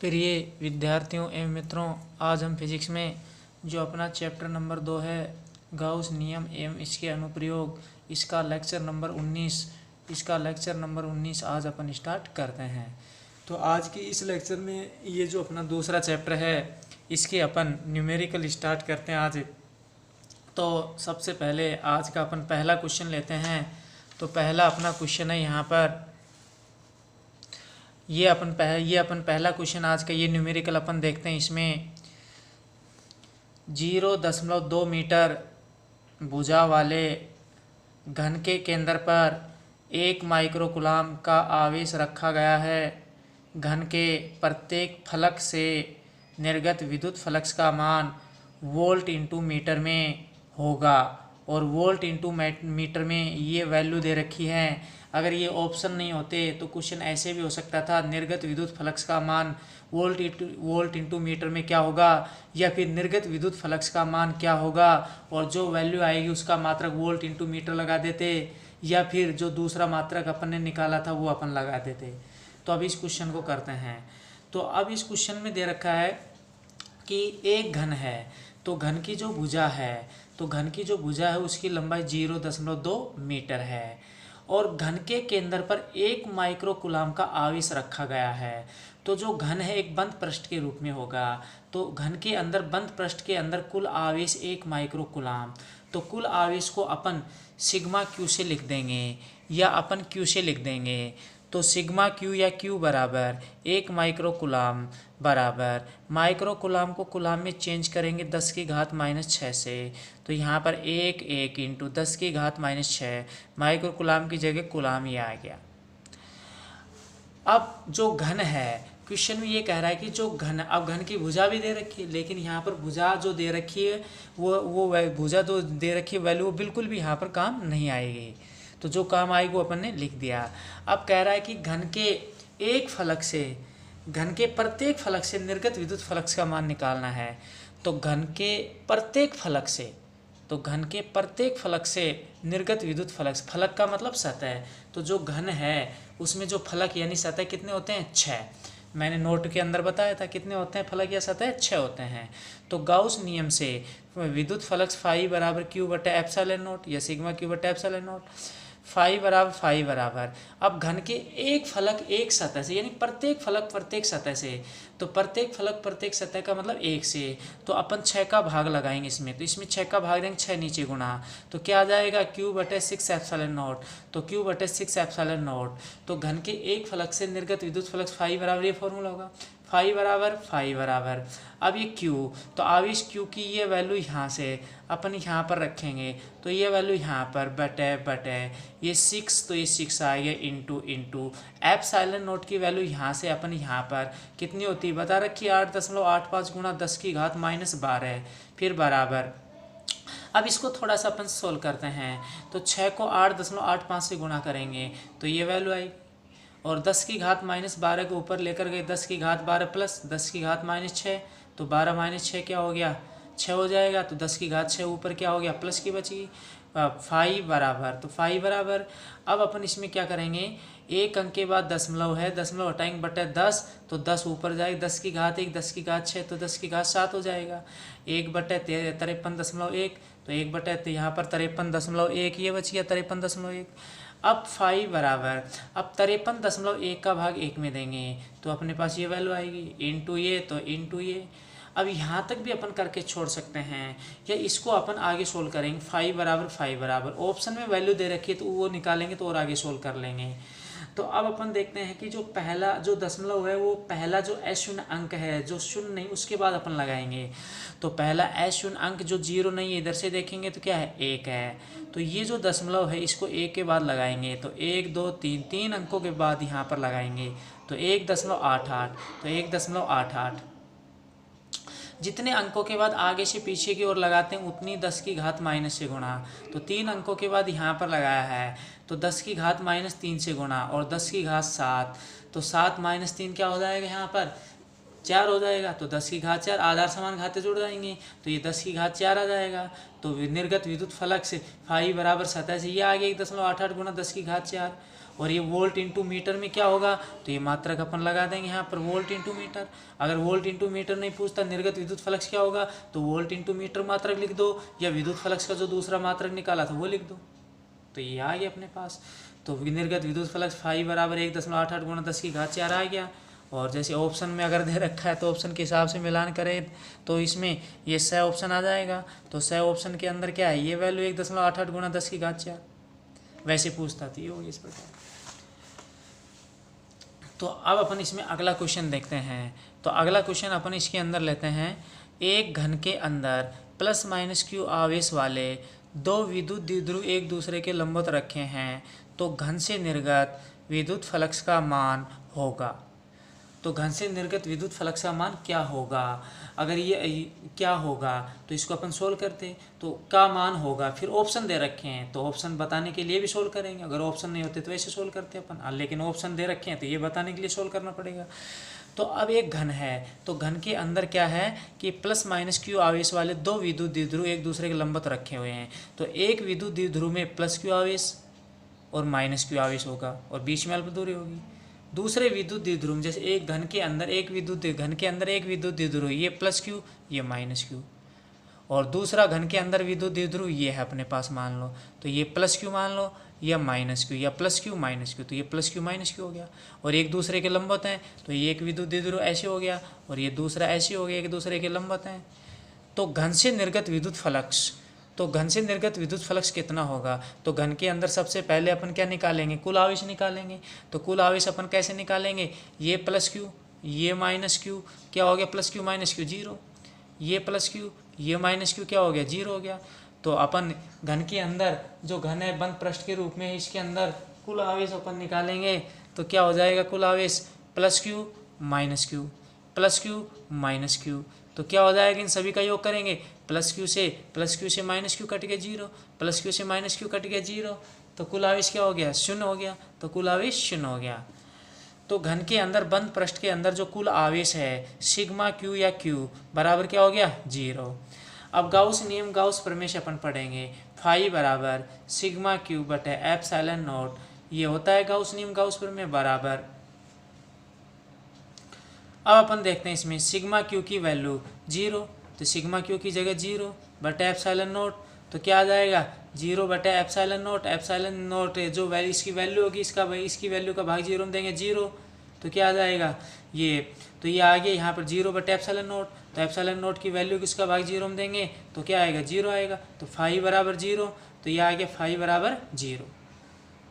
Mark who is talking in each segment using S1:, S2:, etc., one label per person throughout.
S1: प्रिय विद्यार्थियों एवं मित्रों, आज हम फिजिक्स में जो अपना चैप्टर नंबर 2 है गाउस नियम एवं इसके अनुप्रयोग, इसका लेक्चर नंबर 19 आज अपन स्टार्ट करते हैं। तो आज की इस लेक्चर में ये जो अपना दूसरा चैप्टर है इसके अपन न्यूमेरिकल स्टार्ट करते हैं आज। तो सबसे पहले आज का अपन पहला क्वेश्चन लेते हैं। तो पहला अपना क्वेश्चन है यहाँ पर, ये अपन पहला क्वेश्चन आज का ये न्यूमेरिकल अपन देखते हैं। इसमें 0.2 मीटर भुजा वाले घन के केंद्र पर 1 माइक्रोकूलाम का आवेश रखा गया है। घन के प्रत्येक फलक से निर्गत विद्युत फ्लक्स का मान वोल्ट इंटू मीटर में होगा, और वोल्ट इंटू मीटर में ये वैल्यू दे रखी है। अगर ये ऑप्शन नहीं होते तो क्वेश्चन ऐसे भी हो सकता था, निर्गत विद्युत फ्लक्स का मान वोल्ट इंटू मीटर में क्या होगा, या फिर निर्गत विद्युत फ्लक्स का मान क्या होगा, और जो वैल्यू आएगी उसका मात्रक वोल्ट इंटू मीटर लगा देते, या फिर जो दूसरा मात्रक अपन ने निकाला था वो अपन लगा देते। तो अब इस क्वेश्चन को करते हैं। तो अब इस क्वेश्चन में दे रखा है कि एक घन है, तो घन की जो भुजा है उसकी लंबाई 0.2 मीटर है, और घन के केंद्र पर 1 माइक्रोकूलाम का आवेश रखा गया है। तो जो घन है एक बंद पृष्ठ के रूप में होगा। तो घन के अंदर, बंद पृष्ठ के अंदर कुल आवेश 1 माइक्रोकूलाम। तो कुल आवेश को अपन सिग्मा क्यू से लिख देंगे, या अपन क्यू से लिख देंगे। तो सिग्मा क्यू या क्यू बराबर 1 माइक्रोकूलाम बराबर, माइक्रोकूलाम को कूलाम में चेंज करेंगे 10⁻⁻6 से। तो यहाँ पर 1 इंटू 10⁻⁻6 माइक्रोकूलाम की जगह कूलाम ही आ गया। अब जो घन है, क्वेश्चन में ये कह रहा है कि जो घन, अब घन की भुजा भी दे रखी है, लेकिन यहाँ पर भुजा जो दे रखी है वो भुजा जो दे रखी है वैल्यू बिल्कुल भी यहाँ पर काम नहीं आएगी। तो जो काम आएगी वो अपन ने लिख दिया। अब कह रहा है कि घन के प्रत्येक फलक से निर्गत विद्युत फ्लक्स का मान निकालना है। तो घन के प्रत्येक फलक से निर्गत विद्युत फ्लक्स, फलक का मतलब सतह। तो जो घन है उसमें जो फलक यानी सतह कितने होते हैं? 6। मैंने नोट के अंदर बताया था कितने होते हैं फलक या सतह? 6 होते हैं। तो गाउस नियम से विद्युत फ्लक्स फाई बराबर क्यू बटे एप्सिलॉन नॉट, या सिग्मा क्यू बटे एप्सिलॉन नॉट। फाई बराबर अब घन के एक फलक एक सतह से, यानी प्रत्येक फलक प्रत्येक सतह से। तो प्रत्येक फलक प्रत्येक सतह का मतलब 1 से। तो अपन 6 का भाग लगाएंगे इसमें। तो इसमें 6 का भाग देंगे, 6 नीचे गुणा। तो क्या आ जाएगा? क्यू बटे 6 एप्सिलॉन नॉट। तो क्यू बटे 6 एप्सिलॉन नॉट। तो घन के एक फलक से निर्गत विद्युत फ्लक्स फाई बराबर, ये फॉर्मूला होगा, फाई बराबर अब ये क्यू, तो आवेश क्यू की ये वैल्यू यहाँ से अपन यहाँ पर रखेंगे। तो ये वैल्यू यहाँ पर बटे ये 6, तो ये 6 आएगा इंटू एप्सिलॉन नॉट की वैल्यू यहाँ से अपन यहाँ पर कितनी होती है बता रखी है, 8.85 गुणा 10⁻12 फिर बराबर। अब इसको थोड़ा सा अपन सोल्व करते हैं। तो 6 को 8.85 से गुणा करेंगे तो ये वैल्यू आएगी, और 10⁻12 के ऊपर लेकर गए 10⁻12 प्लस 10⁻6, तो 12-6 क्या हो गया? 6 हो जाएगा। तो 10⁻6 ऊपर क्या हो गया? प्लस की बची, फाई बराबर। तो फाई बराबर अब अपन इसमें क्या करेंगे, एक अंक के बाद दशमलव है, दशमलव हटाएंगे बटे 10, तो 10 ऊपर जाएगा, 10⁻1 10⁻6 तो 10⁻7 हो जाएगा। 1 बटे 53.1, तो 1 बटे यहाँ पर 53.1 ये बच गया 53.1। अब फाई बराबर, अब 53.1 का भाग 1 में देंगे तो अपने पास ये वैल्यू आएगी, इंटू ये तो इंटू ये। अब यहाँ तक भी अपन करके छोड़ सकते हैं, या इसको अपन आगे सोल्व करेंगे। फाई बराबर ऑप्शन में वैल्यू दे रखी है तो वो निकालेंगे तो और आगे सोल्व कर लेंगे। तो अब अपन देखते हैं कि जो पहला जो दशमलव है वो पहला जो अशून्य अंक है, जो शून्य नहीं, उसके बाद अपन लगाएंगे। तो पहला अशून्य अंक जो 0 नहीं है, इधर से देखेंगे तो क्या है? 1 है। तो ये जो दशमलव है इसको 1 के बाद लगाएंगे, तो 1 2 3 अंकों के बाद यहाँ पर लगाएंगे तो 1.88, तो 1.88। जितने अंकों के बाद आगे से पीछे की ओर लगाते हैं उतनी 10⁻⁻ से गुणा। तो 3 अंकों के बाद यहाँ पर लगाया है तो 10⁻3 से गुणा, और 10⁻7, तो 7-3 क्या हो जाएगा? यहाँ पर 4 हो जाएगा। तो 10⁻4 आधार समान घाते जुड़ जाएंगे, तो ये 10⁻4 आ जाएगा। तो निर्गत विद्युत फलक से फाई बराबर सतह से ये आ गया 1.88 गुणा 10⁻4, और ये वोल्ट इंटू मीटर में क्या होगा, तो ये मात्रक अपन लगा देंगे यहाँ पर वोल्ट इंटू मीटर। अगर वोल्ट इंटू मीटर नहीं पूछता निर्गत विद्युत फ्लक्स क्या होगा, तो वोल्ट इंटू मीटर मात्रक लिख दो, या विद्युत फ्लक्स का जो दूसरा मात्रक निकाला था वो लिख दो। तो ये आ गया अपने पास। तो निर्गत विद्युत फ्लक्स फाई बराबर 1.88 गुणा 10⁴ आ गया। और जैसे ऑप्शन में अगर दे रखा है तो ऑप्शन के हिसाब से मिलान करें तो इसमें ये स ऑप्शन आ जाएगा। तो स ऑप्शन के अंदर क्या है, ये वैल्यू 1.88 गुणा 10⁴ वैसे पूछता थी होगी इस प्रकार। तो अब अपन इसमें अगला क्वेश्चन देखते हैं। तो अगला क्वेश्चन अपन इसके अंदर लेते हैं, एक घन के अंदर प्लस माइनस q आवेश वाले दो विद्युत द्विध्रुव एक दूसरे के लंबवत रखे हैं, तो घन से निर्गत विद्युत फ्लक्स का मान होगा। तो घन से निर्गत विद्युत फ्लक्स का मान क्या होगा, अगर ये क्या होगा तो इसको अपन सोल्व करते, तो का मान होगा, फिर ऑप्शन दे रखे हैं तो ऑप्शन बताने के लिए भी सोल्व करेंगे, अगर ऑप्शन नहीं होते तो ऐसे सोल्व करते अपन, लेकिन ऑप्शन दे रखे हैं तो ये बताने के लिए सोल्व करना पड़ेगा। तो अब एक घन है, तो घन के अंदर क्या है कि प्लस माइनस q आवेश वाले दो विद्युत द्विध्रुव एक दूसरे के लंबवत रखे हुए हैं। तो एक विद्युत द्विध्रुव में प्लस q आवेश और माइनस q आवेश होगा और बीच में अल्प दूरी होगी। दूसरे विद्युत द्विध्रुव जैसे एक घन के अंदर एक विद्युत द्विध्रुव, ये प्लस q ये माइनस q, और दूसरा घन के अंदर विद्युत द्विध्रुव ये है अपने पास मान लो, तो ये प्लस q मान लो या माइनस q, या प्लस q माइनस q, तो ये प्लस q माइनस q हो गया। और एक दूसरे के लंबवत हैं, तो ये एक विद्युत द्विध्रुव ऐसे हो गया और ये दूसरा ऐसे हो गया, एक दूसरे के लंबवत हैं। तो घन से निर्गत विद्युत फ्लक्स, तो घन से निर्गत विद्युत फ्लक्स कितना होगा, तो घन के अंदर सबसे पहले अपन क्या निकालेंगे, कुल आवेश निकालेंगे। तो कुल आवेश अपन कैसे निकालेंगे, ये प्लस q ये माइनस q, क्या हो गया प्लस q माइनस q 0, ये प्लस q ये माइनस q क्या हो गया 0 हो गया। तो अपन घन के अंदर जो घन है बंद पृष्ठ के रूप में, इसके अंदर कुल आवेश अपन निकालेंगे तो क्या हो जाएगा, कुल आवेश plus q minus q plus q minus q, तो क्या हो जाएगा, इन सभी का योग करेंगे, प्लस q से माइनस q कट गया 0, प्लस q से माइनस q कट गया 0, तो कुल आवेश क्या हो गया 0 हो गया। तो कुल आवेश 0 हो गया। तो घन के अंदर बंद पृष्ठ के अंदर जो कुल आवेश है सिग्मा q या q बराबर क्या हो गया 0। अब गाउस नियम, गाउस प्रमेय से अपन पढ़ेंगे, फाई बराबर सिग्मा q बटे एप्सिलॉन नॉट, ये होता है गाउस नियम, गाउस प्रमेय बराबर। अब अपन देखते हैं इसमें सिग्मा q की वैल्यू 0, तो सिग्मा q की जगह 0 बटे एप्सिलॉन नॉट, तो क्या आ जाएगा 0 बटे एप्सिलॉन नॉट जो वैल्यू इसकी वैल्यू होगी, इसकी वैल्यू का भाग 0 में देंगे 0, तो क्या आ जाएगा ये, तो ये आ गया यहाँ पर 0 बटे एप्सिलॉन नॉट, तो एप्सिलॉन नॉट की वैल्यू किसका भाग 0 में देंगे तो क्या आएगा 0 आएगा। तो फाई बराबर 0, तो ये आ गया फाई बराबर 0,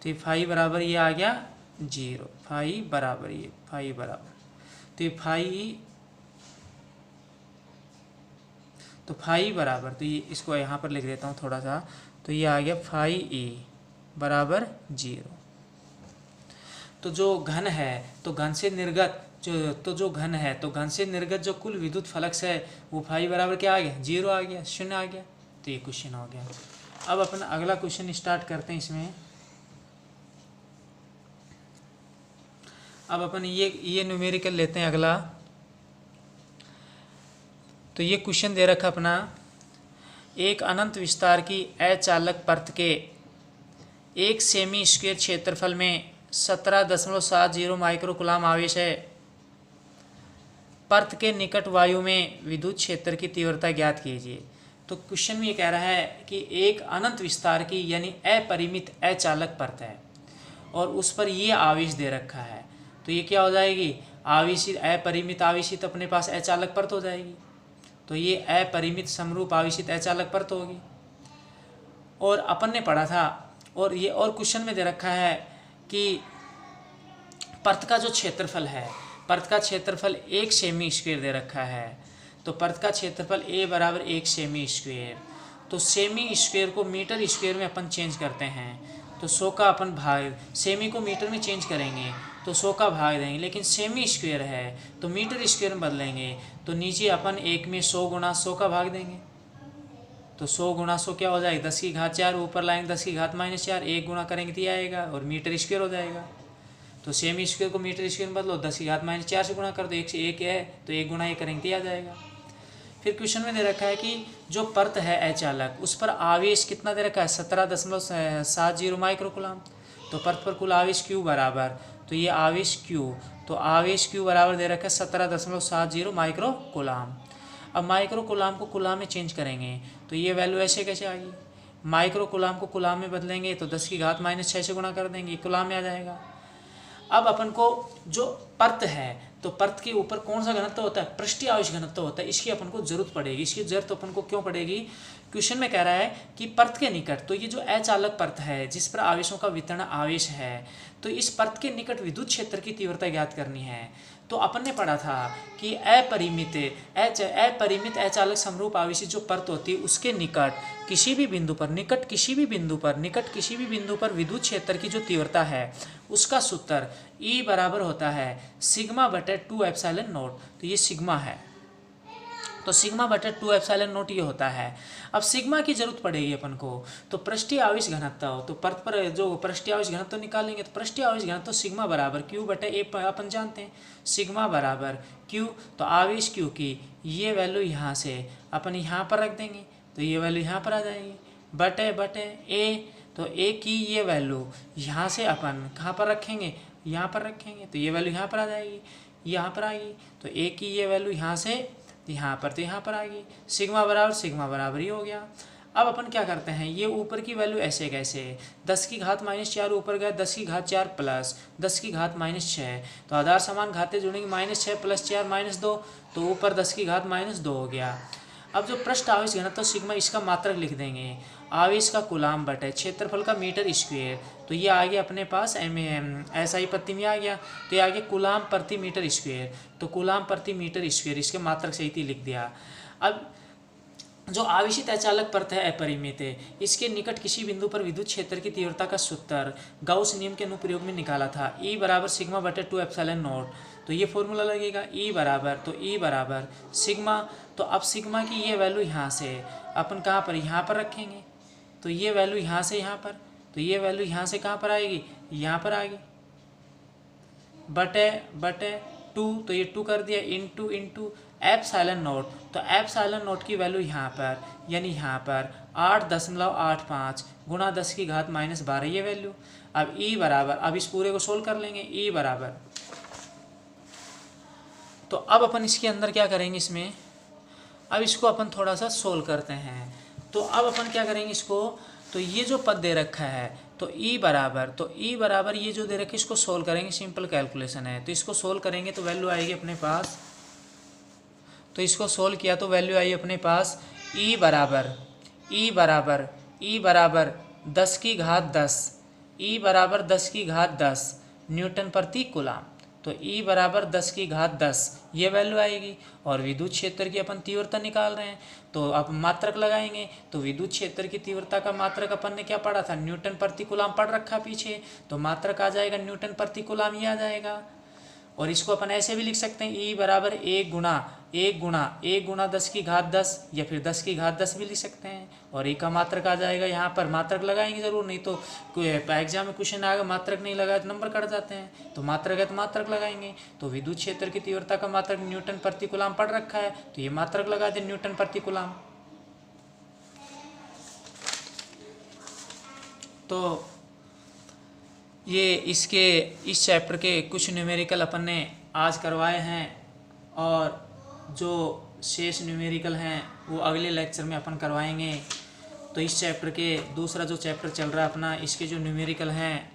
S1: तो ये फाई बराबर ये आ गया 0, फाई बराबर ये फाई बराबर, तो ये फाई बराबर, तो ये इसको यहाँ पर लिख देता हूँ थोड़ा सा, तो ये आ गया फाई ए बराबर 0। तो जो घन है, तो घन से निर्गत जो घन है, तो घन से निर्गत जो कुल विद्युत फ्लक्स है वो फाई बराबर क्या आ गया 0 आ गया, 0 आ गया। तो ये क्वेश्चन हो गया। अब अपन अगला क्वेश्चन स्टार्ट करते हैं इसमें। अब अपन ये न्यूमेरिकल लेते हैं अगला। तो ये क्वेश्चन दे रखा अपना, एक अनंत विस्तार की अचालक परत के 1 सेमी स्क्वायर क्षेत्रफल में 17.70 माइक्रोकूलम आवेश है। परत के निकट वायु में विद्युत क्षेत्र की तीव्रता ज्ञात कीजिए। तो क्वेश्चन में ये कह रहा है कि एक अनंत विस्तार की यानी अपरिमित अचालक परत है और उस पर ये आवेश दे रखा है, तो ये क्या हो जाएगी, आवेशित अपरिमित आवेशित अपने पास अचालक परत हो जाएगी। तो ये अपरिमित समरूप आवेशित अचालक परत होगी। और अपन ने पढ़ा था, और ये और क्वेश्चन में दे रखा है कि परत का जो क्षेत्रफल है, परत का क्षेत्रफल 1 सेमी स्क्वायर दे रखा है। तो परत का क्षेत्रफल A बराबर 1 सेमी स्क्वायर। तो सेमी स्क्वायर को मीटर स्क्वायर में अपन चेंज करते हैं, तो 100 का अपन भाग, सेमी को मीटर में चेंज करेंगे तो 100 का भाग देंगे, लेकिन सेमी स्क्वायर है तो मीटर स्क्वायर में बदलेंगे, तो नीचे अपन 1 में 100 गुणा 100 का भाग देंगे, तो 100 गुणा 100 क्या हो जाएगा 10 की घात 4, ऊपर लाएंगे 10 की घात -4, 1 गुणा करेंगे तो ये आएगा और मीटर स्क्वायर हो जाएगा। तो सेमी स्क्वायर को मीटर स्क्वायर में बदलो, 10 की घात -4 से गुणा कर दो, 1 से 1 है तो 1 गुणा 1 करेंगे तो आ जाएगा। फिर क्वेश्चन में दे रखा है कि जो परत है अचालक उस पर आवेश कितना दे रखा है 17.70 माइक्रोकूलम। तो परत पर कुल आवेश Q बराबर, तो ये आवेश Q, तो आवेश Q बराबर दे रखा है 17.70 माइक्रो कूलाम। अब माइक्रो कूलाम को कूलाम में चेंज करेंगे तो ये वैल्यू ऐसे कैसे आएगी, माइक्रो कूलाम को कूलाम में बदलेंगे तो 10⁻⁻6 से गुणा कर देंगे, कूलाम में आ जाएगा। अब अपन को जो परत है, तो परत के ऊपर कौन सा घनत्व होता है, पृष्ठीय आवेश घनत्व होता है, इसकी अपन को जरूरत पड़ेगी। इसकी जरूरत अपन को क्यों पड़ेगी, क्वेश्चन में कह रहा है कि परत के निकट, तो ये जो अचालक परत है जिस पर आवेशों का वितरण आवेश है, तो इस परत के निकट विद्युत क्षेत्र की तीव्रता ज्ञात करनी है। तो अपन ने पढ़ा था कि अपरिमित अचालक समरूप आवेशी जो परत होती है उसके निकट किसी भी बिंदु पर विद्युत क्षेत्र की जो तीव्रता है उसका सूत्र E बराबर होता है σ/2ε0। तो ये सिग्मा है, तो σ/2ε0 ये होता है। अब सिग्मा की जरूरत पड़ेगी अपन को, तो पृष्ठीय आवेश घनत्व, तो परत पर जो पृष्ठीय आवेश घनत्व निकालेंगे तो पृष्ठीय आवेश घनत्व सिग्मा बराबर Q/A अपन जानते हैं, सिग्मा बराबर Q। तो आवेश Q की ये वैल्यू यहाँ से अपन यहाँ पर रख देंगे तो ये वैल्यू यहाँ पर आ जाएगी, बटे A, तो A की ये वैल्यू यहाँ से अपन कहाँ पर रखेंगे, यहाँ पर रखेंगे, तो ये वैल्यू यहाँ पर आ जाएगी, यहाँ पर आएगी। तो A की ये वैल्यू यहाँ से यहाँ पर, तो यहाँ पर आएगी, सिग्मा बराबर ही हो गया। अब अपन क्या करते हैं, ये ऊपर की वैल्यू ऐसे कैसे, 10⁻⁴ ऊपर गया 10⁻⁴ प्लस 10⁻⁻6, तो आधार समान घाते जुड़ेंगे -6 + 4 -2, तो ऊपर 10⁻⁻2 हो गया। अब जो पृष्ठ आवेश घनत्व सिग्मा, इसका मात्रक लिख देंगे, आवेश का कूलाम बटे क्षेत्रफल का मीटर स्क्वायर, तो ये आ गया अपने पास SI पत्ती में आ गया, तो ये आ गया कूलाम प्रति मीटर स्क्वायर, तो कूलाम प्रति मीटर स्क्वायर इसके मात्रक सहित ही लिख दिया। अब जो आवेशित अचालक परत है अपरिमित है, इसके निकट किसी बिंदु पर विद्युत क्षेत्र की तीव्रता का सूत्र गाउस नियम के अनुप्रयोग में निकाला था, E बराबर σ/2ε0। तो ये फॉर्मूला लगेगा E बराबर सिग्मा। तो अब सिग्मा की ये वैल्यू यहाँ से अपन कहाँ पर, यहाँ पर रखेंगे, तो ये वैल्यू यहाँ से यहाँ पर, तो ये वैल्यू यहाँ से कहाँ पर आएगी, यहाँ पर आएगी, बटे 2, तो ये 2 कर दिया, इंटू ε0। तो ε0 की वैल्यू यहाँ पर, यानी यहाँ पर 8.85 गुणा 10⁻⁻12 ये वैल्यू। अब E बराबर, अब इस पूरे को सोल्व कर लेंगे, E बराबर, तो अब अपन इसके अंदर क्या करेंगे, इसमें अब इसको अपन थोड़ा सा सोल्व करते हैं। तो अब अपन क्या करेंगे इसको, तो ये जो पद दे रखा है, तो E बराबर ये जो दे रखा है इसको सोल्व करेंगे, सिंपल कैलकुलेशन है, तो इसको सोल्व करेंगे तो वैल्यू आएगी अपने पास, तो इसको सोल्व किया तो वैल्यू आई अपने पास E बराबर 10⁻10 न्यूटन प्रति कूलाम। तो E बराबर 10⁻10 ये वैल्यू आएगी। और विद्युत क्षेत्र की अपन तीव्रता निकाल रहे हैं, तो अब मात्रक लगाएंगे, तो विद्युत क्षेत्र की तीव्रता का मात्रक अपन ने क्या पढ़ा था, न्यूटन प्रति कूलाम पढ़ रखा पीछे, तो मात्रक आ जाएगा न्यूटन प्रति कूलाम ही आ जाएगा। और इसको अपन ऐसे भी लिख सकते हैं, E बराबर 1 गुणा 10⁻10 या फिर 10⁻10 भी लिख सकते हैं। और E का मात्रक आ जाएगा, यहाँ पर मात्रक लगाएंगे जरूर, नहीं तो एग्जाम में क्वेश्चन आएगा मात्रक नहीं लगाया तो नंबर कट जाते हैं, तो मात्रक है तो मात्रक लगाएंगे। तो विद्युत क्षेत्र की तीव्रता का मात्रक न्यूटन प्रति कूलाम पढ़ रखा है, तो ये मात्रक लगा दे न्यूटन प्रति कूलाम। तो ये इस चैप्टर के कुछ न्यूमेरिकल अपन ने आज करवाए हैं, और जो शेष न्यूमेरिकल हैं वो अगले लेक्चर में अपन करवाएंगे। तो इस चैप्टर के दूसरा जो चैप्टर चल रहा है अपना, इसके जो न्यूमेरिकल हैं,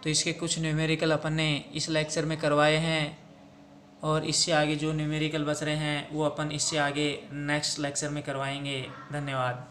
S1: तो इसके कुछ न्यूमेरिकल अपन ने इस लेक्चर में करवाए हैं, और इससे आगे जो न्यूमेरिकल बच रहे हैं वो अपन इससे आगे नेक्स्ट लेक्चर में करवाएंगे। धन्यवाद।